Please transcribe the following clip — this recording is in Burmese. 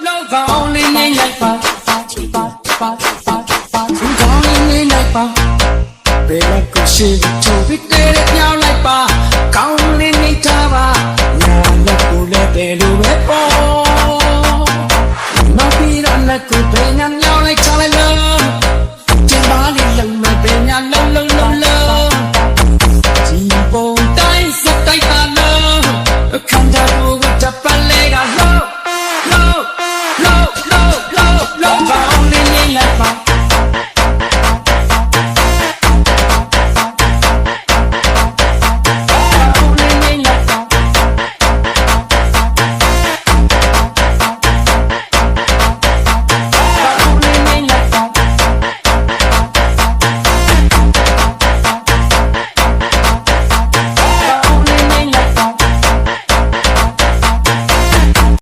လောက်ကောင်းလေးနေလိုက်ပါသူကောင်းလေးနေလိုက်ပါဘယ်လောက်ကိုရှိချိုးပြီးတဲ့ပြောင်းလိုက်ပါကောင်းလေးနေထားပါညာလက်ကိုလည်းတယ်လို့ပဲပေါ့မပြီးတော့လက်ကိုဘယ်ညာ